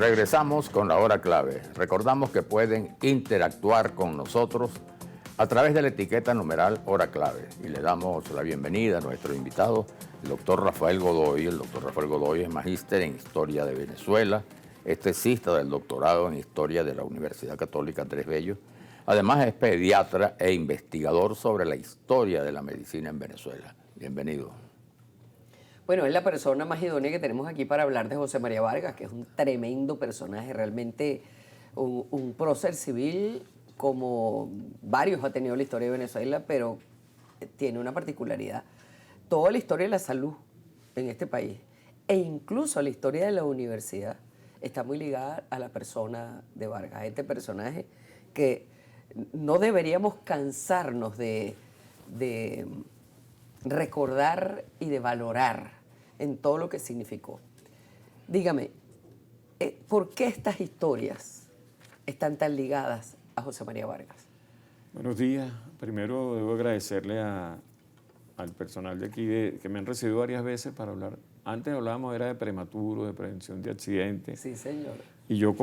Regresamos con la hora clave. Recordamos que pueden interactuar con nosotros a través de la etiqueta numeral hora clave. Y le damos la bienvenida a nuestro invitado, el doctor Rafael Godoy. El doctor Rafael Godoy es magíster en Historia de Venezuela, es tesista del doctorado en Historia de la Universidad Católica Andrés Bello. Además es pediatra e investigador sobre la historia de la medicina en Venezuela. Bienvenido. Bueno, es la persona más idónea que tenemos aquí para hablar de José María Vargas, que es un tremendo personaje, realmente un prócer civil como varios ha tenido la historia de Venezuela, pero tiene una particularidad. Toda la historia de la salud en este país e incluso la historia de la universidad está muy ligada a la persona de Vargas, este personaje que no deberíamos cansarnos de recordar y de valorar en todo lo que significó. Dígame, ¿por qué estas historias están tan ligadas a José María Vargas? Buenos días. Primero debo agradecerle al personal de aquí que me han recibido varias veces para hablar. Antes hablábamos era de prematuro, de prevención de accidentes. Sí, señor. Y yo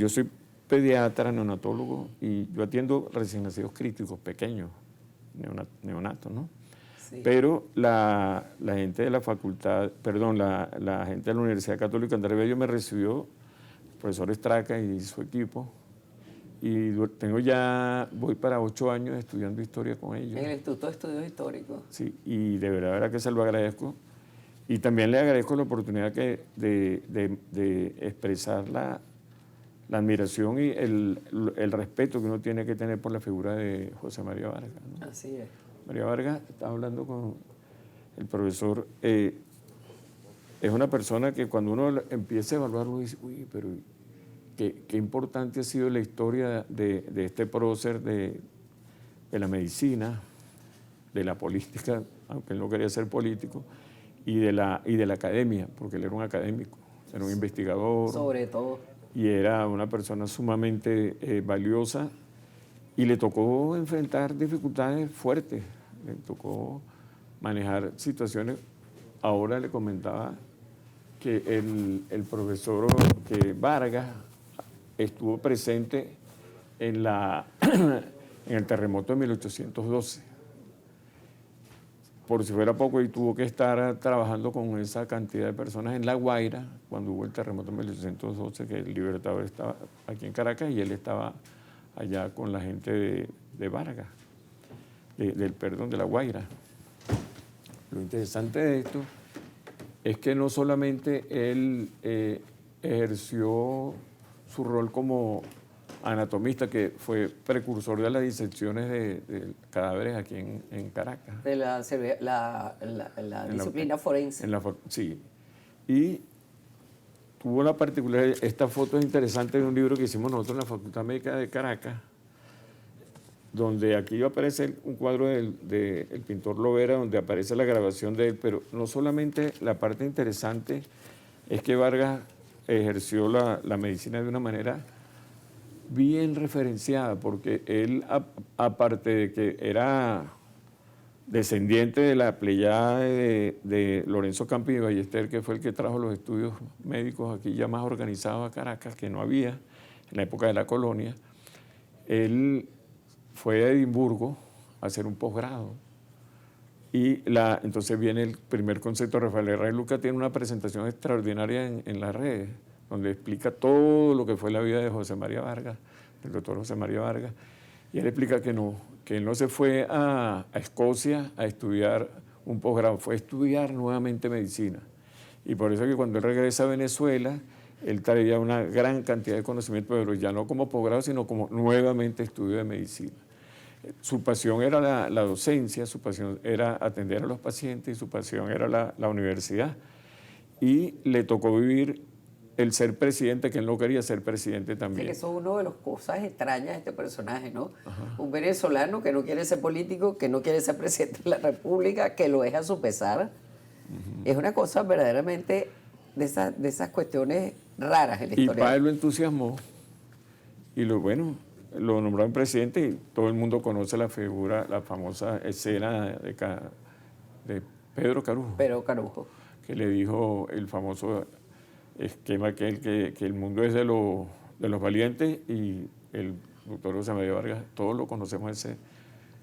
soy pediatra, neonatólogo, y yo atiendo recién nacidos críticos, pequeños, neonatos, ¿no? Sí. Pero la gente de la facultad, perdón, la gente de la Universidad Católica Andrés Bello me recibió, el profesor Estraca y su equipo, y voy para 8 años estudiando historia con ellos. En el Instituto de Estudios Históricos. Sí, y de verdad que se lo agradezco. Y también le agradezco la oportunidad de expresar la admiración y el respeto que uno tiene que tener por la figura de José María Vargas, ¿no? Así es. María Vargas, estaba hablando con el profesor, es una persona que cuando uno empieza a evaluarlo dice, uy, pero qué importante ha sido la historia de este prócer de la medicina, de la política, aunque él no quería ser político, y de la academia, porque él era un académico, era un investigador. Sobre todo. Y era una persona sumamente valiosa, y le tocó enfrentar dificultades fuertes, le tocó manejar situaciones. Ahora le comentaba que el profesor Vargas estuvo presente en el terremoto de 1812. Por si fuera poco, y tuvo que estar trabajando con esa cantidad de personas en La Guaira, cuando hubo el terremoto de 1812, que el Libertador estaba aquí en Caracas y él estaba allá con la gente de Vargas, de La Guaira. Lo interesante de esto es que no solamente él ejerció su rol como anatomista, que fue precursor de las disecciones de cadáveres aquí en Caracas. De la disciplina forense. Sí. Y tuvo la particularidad, esta foto es interesante de un libro que hicimos nosotros en la Facultad Médica de Caracas, donde aquí aparece un cuadro del pintor Lovera, donde aparece la grabación de él, pero no solamente la parte interesante es que Vargas ejerció la medicina de una manera bien referenciada, porque él, aparte de que era descendiente de la pleyada de Lorenzo Campi y Ballester, que fue el que trajo los estudios médicos aquí ya más organizados a Caracas, que no había en la época de la colonia, él fue a Edimburgo a hacer un posgrado. Y entonces viene el primer concepto. Rafael Herrera Luca tiene una presentación extraordinaria en las redes, donde explica todo lo que fue la vida de José María Vargas, del doctor José María Vargas, y él explica que él no se fue a Escocia a estudiar un posgrado, fue a estudiar nuevamente medicina. Y por eso que cuando él regresa a Venezuela, él traía una gran cantidad de conocimiento, pero ya no como posgrado, sino como nuevamente estudio de medicina. Su pasión era la docencia, su pasión era atender a los pacientes, y su pasión era la universidad. Y le tocó vivir el ser presidente, que él no quería ser presidente también. Sí, que eso es una de las cosas extrañas de este personaje, ¿no? Ajá. Un venezolano que no quiere ser político, que no quiere ser presidente de la República, que lo es a su pesar. Es una cosa verdaderamente de esas cuestiones raras en la historia. Y para él lo entusiasmó, y lo nombraron presidente, y todo el mundo conoce la figura, la famosa escena de Pedro Carujo. Pedro Carujo. Que le dijo el famoso esquema que el mundo es de los valientes, y el doctor José María Vargas, todos lo conocemos ese.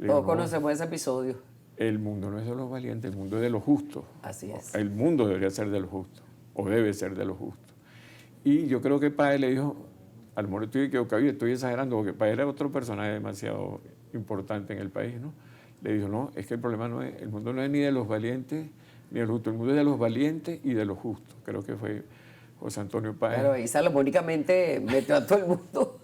Todos conocemos ese episodio. El mundo no es de los valientes, el mundo es de los justos. Así es. El mundo debería ser de los justos, o debe ser de los justos. Y yo creo que Páez le dijo, a lo mejor estoy equivocado y estoy exagerando, porque Páez era otro personaje demasiado importante en el país, ¿no? Le dijo, no, es que el problema no es, el mundo no es ni de los valientes ni de los justos, el mundo es de los valientes y de los justos. Creo que fue José Antonio Páez. Claro, ahí salomónicamente metió a todo el mundo.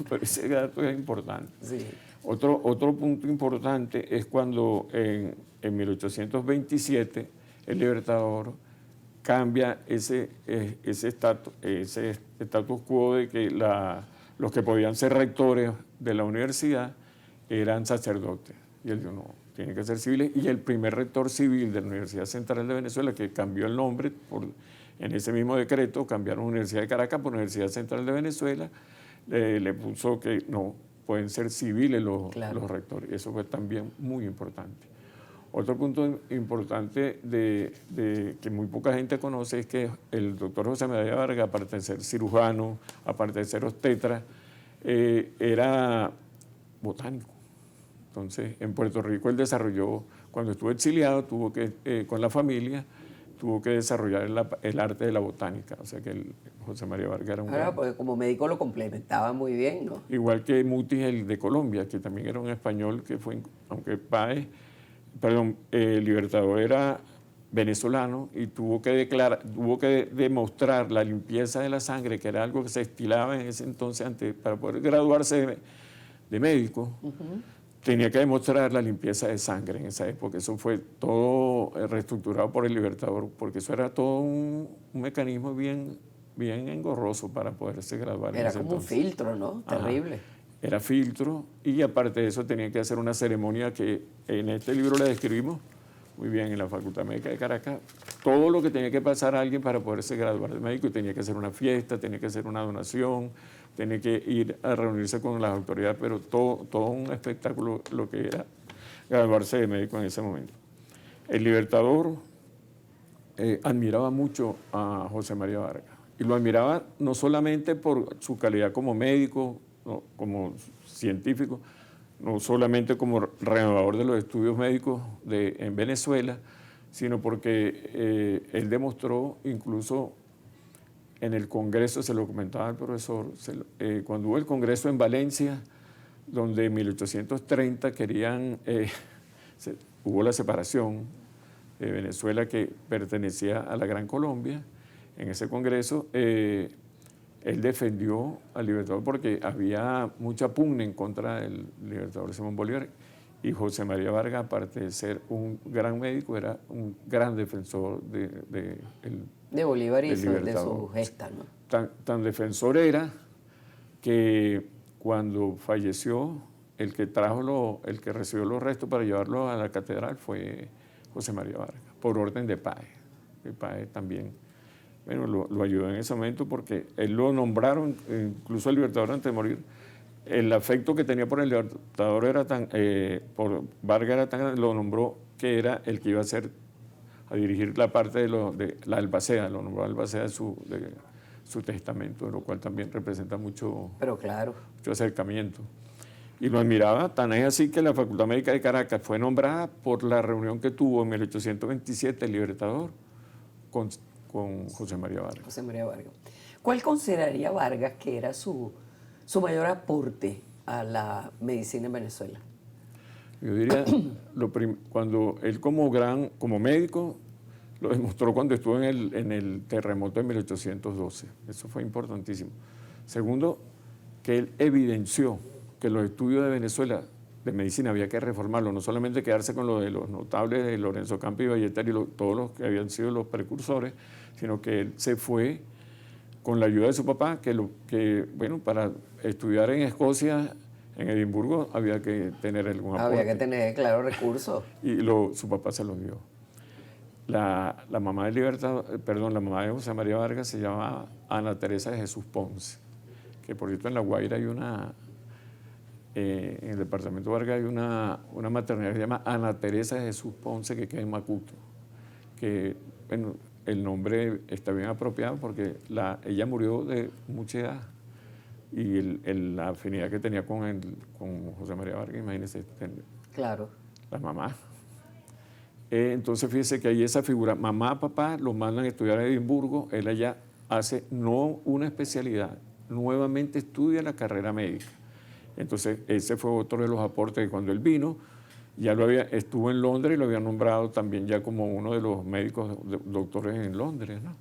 Pero ese dato es importante. Sí. Otro punto importante es cuando en 1827 el Libertador cambia ese status quo de que los que podían ser rectores de la universidad eran sacerdotes. Y él dijo, no, tienen que ser civiles. Y el primer rector civil de la Universidad Central de Venezuela, que cambió el nombre en ese mismo decreto, cambiaron Universidad de Caracas por Universidad Central de Venezuela, le puso que no, pueden ser civiles los rectores. Eso fue también muy importante. Otro punto importante que muy poca gente conoce es que el doctor José María Vargas, aparte de ser cirujano, aparte de ser obstetra, era botánico. Entonces, en Puerto Rico él desarrolló, cuando estuvo exiliado, con la familia, tuvo que desarrollar el arte de la botánica. O sea que José María Vargas era un Ahora, porque como médico lo complementaba muy bien, ¿no? Igual que Mutis, el de Colombia, que también era un español que fue, aunque Libertador era venezolano y tuvo que demostrar la limpieza de la sangre, que era algo que se estilaba en ese entonces para poder graduarse de médico. Tenía que demostrar la limpieza de sangre en esa época. Eso fue todo reestructurado por el Libertador, porque eso era todo un mecanismo bien engorroso para poderse graduar. Era como un filtro, ¿no? Terrible. Era filtro, y aparte de eso tenía que hacer una ceremonia que en este libro la describimos muy bien en la Facultad Médica de Caracas, todo lo que tenía que pasar a alguien para poderse graduar de médico, y tenía que hacer una fiesta, tenía que hacer una donación, tenía que ir a reunirse con las autoridades, pero todo un espectáculo lo que era graduarse de médico en ese momento. El Libertador admiraba mucho a José María Vargas, y lo admiraba no solamente por su calidad como médico, no, como científico, no solamente como renovador de los estudios médicos en Venezuela, sino porque él demostró, incluso en el Congreso, se lo comentaba el profesor, cuando hubo el Congreso en Valencia, donde en 1830 hubo la separación de Venezuela, que pertenecía a la Gran Colombia. En ese Congreso él defendió al Libertador porque había mucha pugna en contra del Libertador Simón Bolívar, y José María Vargas, aparte de ser un gran médico, era un gran defensor de Bolívar y de su gesta, ¿no? Tan defensor era que cuando falleció, el que recibió los restos para llevarlos a la catedral fue José María Vargas, por orden de Páez. Páez también, bueno, lo ayudó en ese momento, porque él lo nombraron, incluso el Libertador, antes de morir, el afecto que tenía por el Libertador por Vargas era tan grande, lo nombró que era el que iba a dirigir la parte de la albacea, lo nombró albacea de su testamento, lo cual también representa mucho acercamiento. Y lo admiraba, tan es así que la Facultad Médica de Caracas fue nombrada por la reunión que tuvo en 1827 el Libertador con José María Vargas. José María Vargas. ¿Cuál consideraría Vargas que era su mayor aporte a la medicina en Venezuela? Yo diría, cuando él como médico, lo demostró cuando estuvo en el terremoto de 1812. Eso fue importantísimo. Segundo, que él evidenció que los estudios de Venezuela de medicina había que reformarlo, no solamente quedarse con lo de los notables de Lorenzo Campo y Ballester y todos los que habían sido los precursores, sino que él se fue con la ayuda de su papá, bueno, para estudiar en Escocia, en Edimburgo, había que tener algún aporte. Había que tener, claro, recursos. Y su papá se los dio. La mamá la mamá de José María Vargas se llamaba Ana Teresa de Jesús Ponce, que por cierto en La Guaira en el departamento de Vargas hay una maternidad que se llama Ana Teresa de Jesús Ponce, que queda en Macuto, que bueno, el nombre está bien apropiado porque ella murió de mucha edad y la afinidad que tenía con José María Vargas, imagínense, Claro. la mamá. Entonces fíjense que hay esa figura, mamá, papá, los mandan a estudiar a Edimburgo, él allá hace no una especialidad, nuevamente estudia la carrera médica. Entonces ese fue otro de los aportes que cuando él vino, ya estuvo en Londres y lo habían nombrado también ya como uno de los médicos doctores en Londres, ¿no?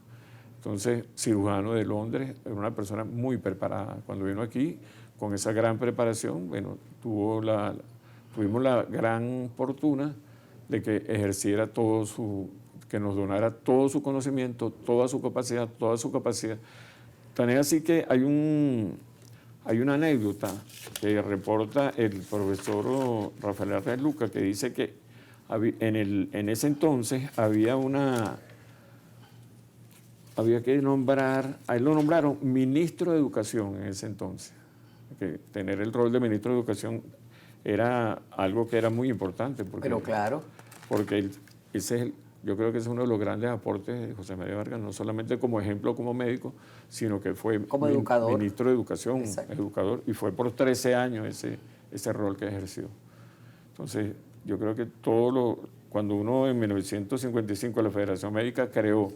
Entonces, cirujano de Londres, era una persona muy preparada. Cuando vino aquí, con esa gran preparación, bueno, tuvimos la gran fortuna de que ejerciera que nos donara todo su conocimiento, toda su capacidad. Tan es así que hay una anécdota que reporta el profesor Rafael Arraiz Luca, que dice que en ese entonces había que nombrar, a él lo nombraron ministro de Educación en ese entonces. Que tener el rol de ministro de Educación era algo que era muy importante. Pero claro. Porque yo creo que ese es uno de los grandes aportes de José María Vargas, no solamente como ejemplo como médico, sino que fue como educador. Ministro de Educación, Exacto. Educador, y fue por 13 años ese rol que ejerció. Entonces, yo creo que cuando uno en 1955 la Federación Médica creó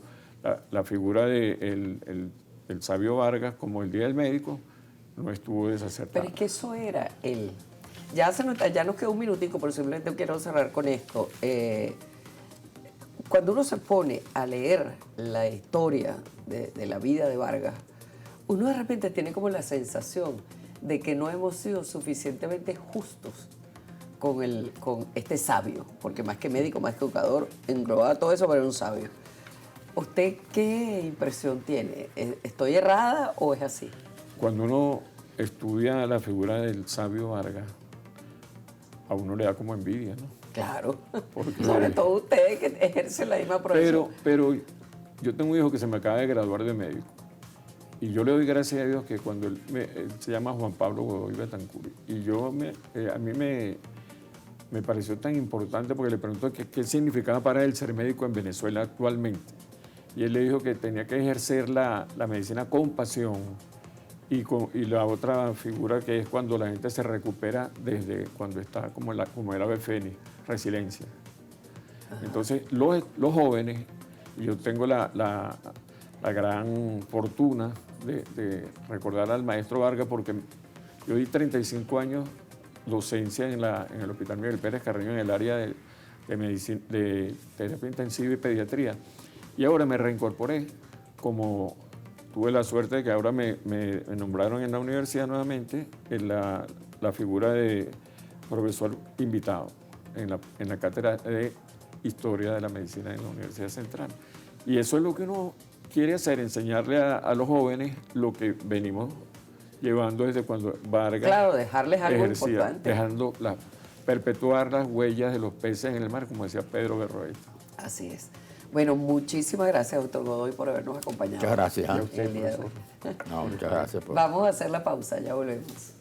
la figura de el sabio Vargas como el Día del Médico, no estuvo desacertado. Pero es que eso era él. Ya nos quedó un minutico, pero simplemente quiero cerrar con esto. Cuando uno se pone a leer la historia de la vida de Vargas, uno de repente tiene como la sensación de que no hemos sido suficientemente justos con este sabio, porque más que médico, más que educador, englobaba todo eso, pero era un sabio. ¿Usted qué impresión tiene? ¿Estoy errada o es así? Cuando uno estudia la figura del sabio Vargas, a uno le da como envidia, ¿no? Claro, sobre todo usted que ejerce la misma profesión. Pero yo tengo un hijo que se me acaba de graduar de médico y yo le doy gracias a Dios que cuando él se llama Juan Pablo Godoy Betancur y a mí me pareció tan importante porque le preguntó qué significaba para él ser médico en Venezuela actualmente y él le dijo que tenía que ejercer la medicina con pasión y la otra figura que es cuando la gente se recupera desde cuando está como el ave fénix, resiliencia. Ajá. Entonces, los jóvenes, y yo tengo la gran fortuna de recordar al maestro Vargas porque yo di 35 años docencia en el Hospital Miguel Pérez Carreño en el área de terapia intensiva y pediatría. Y ahora me reincorporé tuve la suerte de que ahora me nombraron en la universidad nuevamente en la figura de profesor invitado en la cátedra de Historia de la Medicina en la Universidad Central. Y eso es lo que uno quiere hacer, enseñarle a los jóvenes lo que venimos llevando desde cuando Vargas claro, dejarles algo importante. Perpetuar las huellas de los peces en el mar, como decía Pedro Berroeta. Así es. Bueno, muchísimas gracias, doctor Godoy, por habernos acompañado. Muchas gracias. El día de hoy. No, muchas gracias. Vamos a hacer la pausa, ya volvemos.